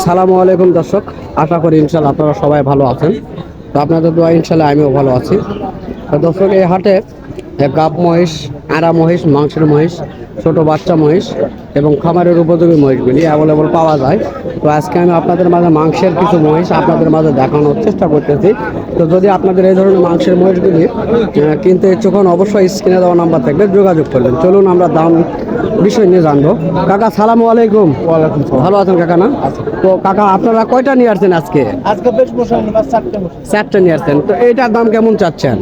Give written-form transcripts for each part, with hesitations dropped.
সালামু আলাইকুম দর্শক, আশা করি ইনশাল্লাহ আপনারা সবাই ভালো আছেন। তো আপনাদের দোয়া ইনশাল্লাহ আমিও ভালো আছি। তো দর্শক, এই হাটে গাব মহিষ, আড়া মহিষ, মাংসের মহিষ, ছোট বাচ্চা মহিষ এবং খামারের উপযোগী মহিষগুলি অ্যাভেলেবল পাওয়া যায়। তো আজকে আমি আপনাদের মাঝে মাংসের কিছু মহিষ আপনাদের মাঝে দেখানোর চেষ্টা করতেছি। তো যদি আপনাদের এই ধরনের মাংসের মহিষগুলি কিনতে ইচ্ছুক হন, অবশ্যই স্ক্রিনে দেওয়া নাম্বার থাকলে যোগাযোগ করবেন। চলুন আমরা দাম বিষয় নিয়ে জানবো। কাকা সালামু আলাইকুম। ওয়ালাইকুম সালাম। ভালো আছেন কাকা? না তো কাকা, আপনারা কয়টা নিয়ে আসছেন আজকে? আজকে বেশ বসে চারটে বসে চারটা নিয়ে আসছেন। তো এইটার দাম কেমন চাচ্ছেন?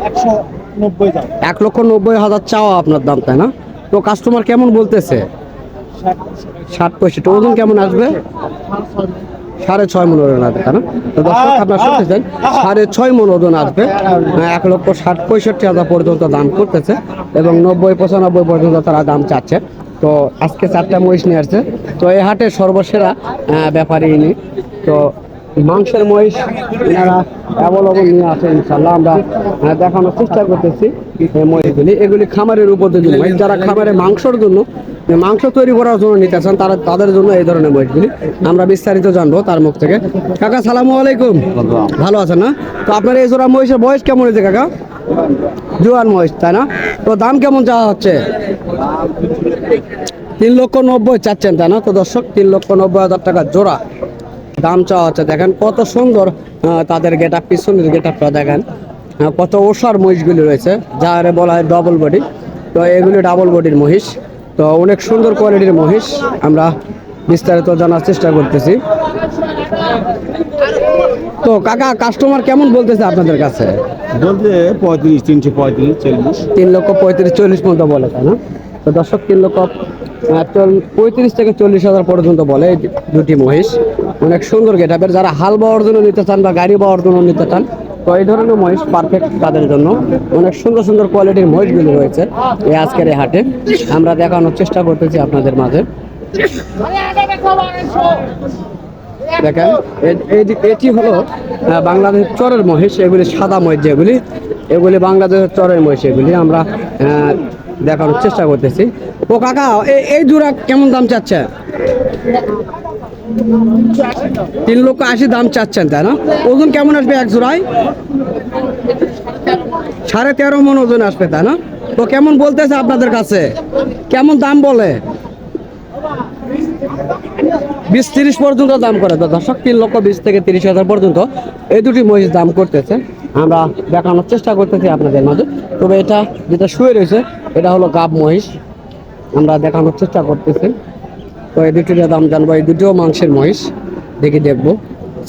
190 দাম। 1,90,000 চাওয়া আপনার দাম, তাই না? তো কাস্টমার কেমন বলতেছে? 60-65। ওজন কেমন আসবে? 6.5 মন ওজন আসবে, তাই না? তো দর্শক, আপনার শুনতেছেন 6.5 মন ওজন আসবে। 1,60,65,000 পর্যন্ত দাম করতেছে এবং 90-95 পর্যন্ত তারা দাম চাচ্ছে। তো আজকে চারটা মহিষ নিয়ে আসছে। তো এই হাটের সর্বসেরা ব্যাপারী ইনি। তো মাংসের মহিষ এনারা অ্যাভেলেবল নিয়ে আসে ইনশাল্লাহ। আমরা দেখানোর চেষ্টা করতেছি এই মহিষগুলি। এগুলি খামারের উপযোগী মহিষ। যারা খামারে মাংসের জন্য, মাংস তৈরি করার জন্য নিতে চান, তাদের জন্য এই ধরনের মহিষগুলি। আমরা বিস্তারিত জানবো তার মুখ থেকে। কাকা সালামু আলাইকুম। ভালো আছেন না? তো আপনার এই জোড়া মহিষের বয়স কেমন হয়েছে কাকা? জোয়ান মহিষ, তাই না? তো দাম কেমন চাওয়া হচ্ছে? 3,90,000 চাচ্ছেন, তাই না? তো দর্শক, 3,90,000 টাকা জোড়া দাম চাওয়া হচ্ছে। দেখেন কত সুন্দর তাদের গেটআপ, পিছনের গেটআপটা দেখেন। কত ওষার মহিষগুলি রয়েছে, যার বলা হয় ডবল বডি। তো এগুলি ডাবল বডির মহিষ। তো অনেক সুন্দর কোয়ালিটির মহিষ। আমরা বিস্তারিত জানার চেষ্টা করতেছি। তো কাকা, কাস্টমার কেমন বলতেছে আপনাদের কাছে? বলতে 35, 335, 40। 3,35,40 পর্যন্ত বলে, তাই না? তো দর্শক, 3,35,000 থেকে 40,000 পর্যন্ত বলে এই দুটি মহিষ। অনেক সুন্দর গেটআপের। যারা হাল বাওয়ার জন্য নিতে চান বা গাড়ি বাওয়ার জন্য নিতে চান, তো এই ধরনের মহিষ পারফেক্ট তাদের জন্য। অনেক সুন্দর সুন্দর কোয়ালিটির মহিষগুলি রয়েছে এই আজকের এই হাটে। আমরা দেখানোর চেষ্টা করতেছি আপনাদের মাঝে। দেখেন, এটি হলো বাংলাদেশের চরের মহিষ। এগুলি সাদা মহিষ, যেগুলি এগুলি বাংলাদেশের চরের মহিষ। এগুলি আমরা দেখানোর চেষ্টা করতেছি। ও কাকা, এই জোড়া কেমন দাম চাচ্ছে? 3,80,000 দাম চাচ্ছেন, তাই না? ওজন কেমন আসবে এক জোড়ায়? 13.5 মন ওজন আসবে, তাই না? তো কেমন বলতেছে আপনাদের কাছে? কেমন দাম বলে? 20-30 পর্যন্ত দাম করে। তো দর্শক, 3,20,000 থেকে 30,000 পর্যন্ত এই দুটি মহিষ দাম করতেছে। আমরা দেখানোর চেষ্টা করতেছি আপনাদের মাঝে। তবে এটা যেটা শুয়ে রয়েছে, এটা হলো গাব মহিষ। আমরা দেখানোর চেষ্টা করতেছি। তো এই দুটির দাম জানবো। এই দুটিও মাংসের মহিষ। দেখবো।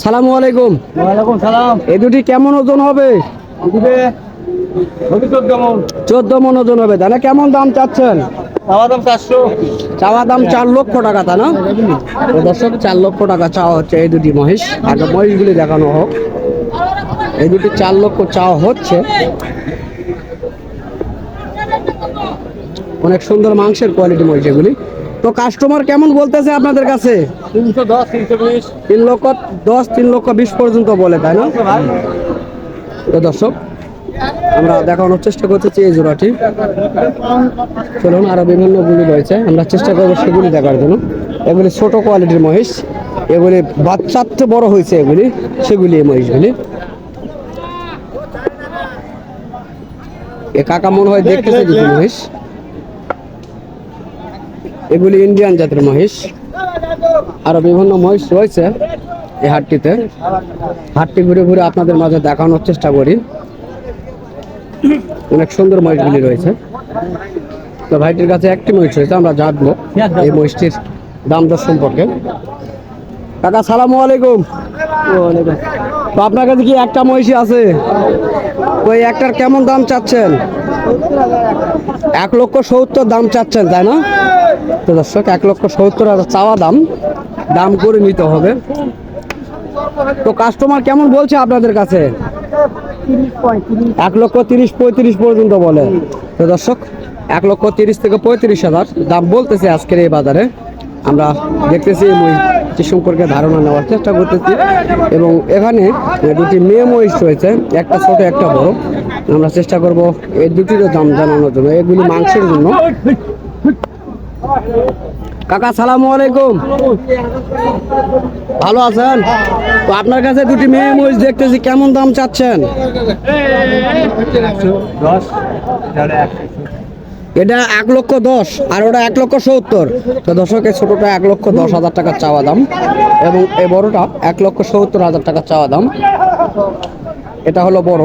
সালামু আলাইকুম। ওয়ালাইকুম সালাম। এই দুটি কেমন ওজন হবে? 14 মন ওজন হবে, তাই না? কেমন দাম চাচ্ছেন? চাওয়া দাম 400। চাওয়া দাম 4 লক্ষ টাকা, তাই না? তো দর্শক, 4 লক্ষ টাকা চাওয়া হচ্ছে এই দুটি মহিষ। আগে মহিষগুলি দেখানো হোক। এই দুটি 4 লক্ষ চাওয়া হচ্ছে। অনেক সুন্দর মাংসের কোয়ালিটি মহিষ এগুলি। তো কাস্টমার কেমন বলতেছে আপনাদের কাছে? 310, 320। 3,10,000, 3,20,000 পর্যন্ত বলে, তাই না? তো দর্শক, আমরা দেখানোর চেষ্টা করতেছি এই জোড়াটি। চলুন, আরো বিভিন্ন গুলি রয়েছে, আমরা চেষ্টা করবো সেগুলি দেখার জন্য। এগুলি ছোট কোয়ালিটির মহিষ। এগুলি বাচ্চার চেয়ে বড় হয়েছে এগুলি, সেগুলি এই মহিষগুলি। এ কাকা মনে হয় দেখতেছে দুটো মহিষ। এগুলি ইন্ডিয়ান জাতের মহিষ। আরো বিভিন্ন মহিষ রয়েছে এই হাটটিতে। হাটটি ঘুরে ঘুরে আপনাদের মাঝে দেখানোর চেষ্টা করি। অনেক সুন্দর মহিষগুলি রয়েছে। তো ভাইটির কাছে একটি মহিষ রয়েছে, আমরা জানবো এই মহিষটির দাম দর সম্পর্কে। কাকা সালামু আলাইকুম। তো আপনার কাছে কি একটা মহিষী আছে? ওই একটার কেমন দাম চাচ্ছেন? 1,70,000 দাম চাচ্ছেন, তাই না? তো দর্শক, 1,70,000 চাওয়া দাম। দাম করে নিতে হবে। তো কাস্টমার কেমন বলছে আপনাদের কাছে? 1,30,000-35,000 পর্যন্ত বলে। তো দর্শক, 1,30,000 থেকে 35,000 দাম বলতেছে আজকের এই বাজারে। আমরা দেখতেছি এই মহিষটি সম্পর্কে ধারণা নেওয়ার চেষ্টা করতেছি। এবং এখানে দুটি মেয়ে মহিষ রয়েছে, একটা ছোট একটা বড়। আমরা চেষ্টা করব এই দুটিরও দাম জানানোর জন্য। এগুলি মাংসের জন্য। কাকা সালামু আলাইকুম, ভালো আছেন? তো আপনার কাছে দুটি মেয়ে মহিষ দেখতেছি, কেমন দাম চাচ্ছেন? এটা 1,10,000 আর ওটা 1,70,000। তো দর্শকের ছোটটা 1,10,000 টাকা চাওয়া দাম এবং এই বড়টা 1,70,000 টাকা চাওয়া দাম। এটা হলো বড়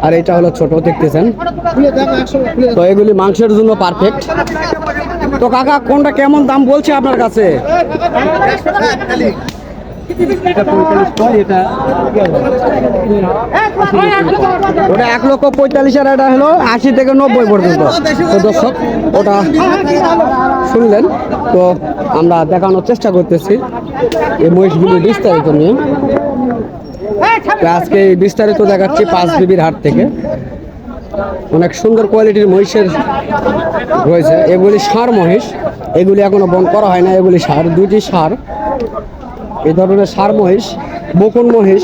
আর এটা হলো ছোট, দেখতেছেন। তো এগুলি মাংসের জন্য পারফেক্ট। তো কাকা কোনটা কেমন দাম বলছে আপনার কাছে? ওটা 1,45,000 আর এটা হলো 80 থেকে 90 পর্যন্ত। তো দর্শক ওটা শুনলেন, তো আমরা দেখানোর চেষ্টা করতেছি এই মহিষগুলি বিস্তারিত নিয়ে। তো আজকে এই বিস্তারিত দেখাচ্ছি পাঁচ বিবির হাট থেকে। অনেক সুন্দর কোয়ালিটির মহিষের রয়েছে। এগুলি ষাঁড় মহিষ, এগুলি এখনো বন্ধ করা হয় না। এগুলি ষাঁড়, দুটি ষাঁড়। এই ধরনের ষাঁড় মহিষ, বকন মহিষ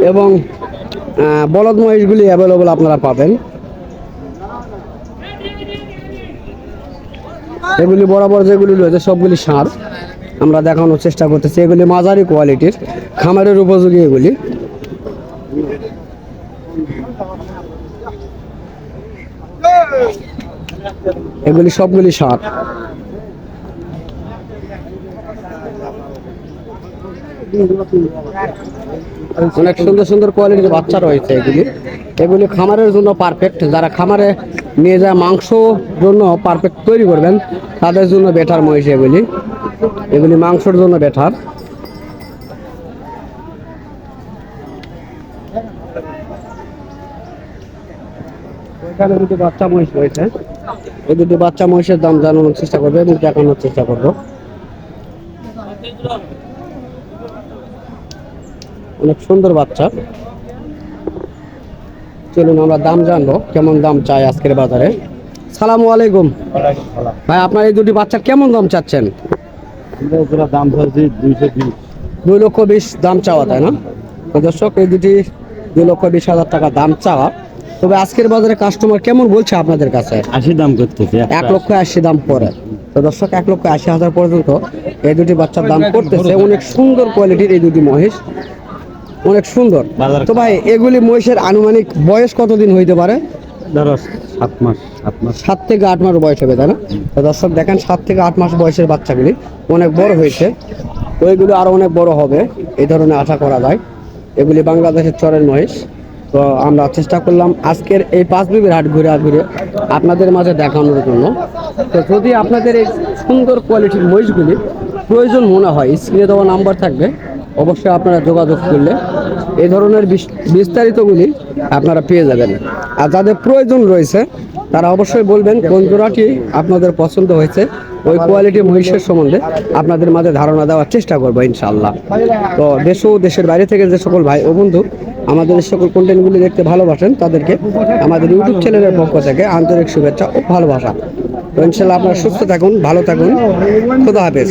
এবং বলদ মহিষগুলি অ্যাভেলেবল আপনারা পাবেন। এগুলি বরাবর যেগুলি রয়েছে সবগুলি ষাঁড় আমরা দেখানোর চেষ্টা করতেছি। এগুলি মাঝারি কোয়ালিটির, খামারের উপযোগী এগুলি। এগুলি সবগুলি ষাঁড়। অনেক সুন্দর সুন্দর কোয়ালিটির বাচ্চা রয়েছে এগুলি। এগুলি খামারের জন্য পারফেক্ট। যারা খামারে নিয়ে যায় মাংস জন্য পারফেক্ট তৈরি করবেন তাদের জন্য বেটার মহিষ এগুলি। এগুলি মাংসের জন্য বেটার। এখানে দুটি বাচ্চা মহিষ রয়েছে। এই দুটি বাচ্চা মহিষের দাম জানানোর চেষ্টা করবো এবং দেখানোর চেষ্টা করবো। অনেক সুন্দর বাচ্চা। চলুন আমরা দাম জানবো, কেমন দাম চাই আজকের বাজারে। সালামু আলাইকুম ভাই, আপনার এই দুটি বাচ্চার কেমন দাম চাচ্ছেন? দাম ধরছি 220। 2,20,000 দাম চাওয়া, তাই না? তো দর্শক এই দুটি 2,20,000 টাকা দাম চাওয়া। তবে আজকের বাজারে কাস্টমার কেমন বলছে আপনাদের কাছে? 80 দাম করতেছে। 1,80,000 দাম পরে। তো দর্শক 1,80,000 পর্যন্ত এই দুটি বাচ্চার দাম করতেছে। অনেক সুন্দর কোয়ালিটির এই দুটি মহিষ, অনেক সুন্দর। তো ভাই এগুলি মহিষের আনুমানিক বয়স কতদিন হইতে পারে? ধরো 7 মাস। 7 থেকে 8 মাস বয়স হবে, তাই না? তো দর্শক দেখেন 7 থেকে 8 মাস বয়সের বাচ্চাগুলি অনেক বড় হয়েছে। তো এগুলো আরো অনেক বড় হবে এই ধরনের আশা করা যায়। এগুলি বাংলাদেশের চরের মহিষ। তো আমরা চেষ্টা করলাম আজকের এই পাঁচ বিবির হাট ঘুরে ঘুরে আপনাদের মাঝে দেখানোর জন্য। তো যদি আপনাদের এই সুন্দর কোয়ালিটির মহিষগুলি প্রয়োজন মনে হয়, স্ক্রিনে দেওয়া নাম্বার থাকবে, অবশ্যই আপনারা যোগাযোগ করলে এই ধরনের বিস্তারিতগুলি আপনারা পেয়ে যাবেন। আর যাদের প্রয়োজন রয়েছে তারা অবশ্যই বলবেন কোন জোড়াটি আপনাদের পছন্দ হয়েছে। ওই কোয়ালিটি মহিষের সম্বন্ধে আপনাদের মাঝে ধারণা দেওয়ার চেষ্টা করবো ইনশাআল্লাহ। তো দেশ ও দেশের বাইরে থেকে যে সকল ভাই ও বন্ধু আমাদের এই সকল কন্টেন্টগুলি দেখতে ভালোবাসেন তাদেরকে আমাদের ইউটিউব চ্যানেলের পক্ষ থেকে আন্তরিক শুভেচ্ছা ও ভালোবাসা। তো ইনশাআল্লাহ আপনারা সুস্থ থাকুন, ভালো থাকুন, খোদা হাফেজ।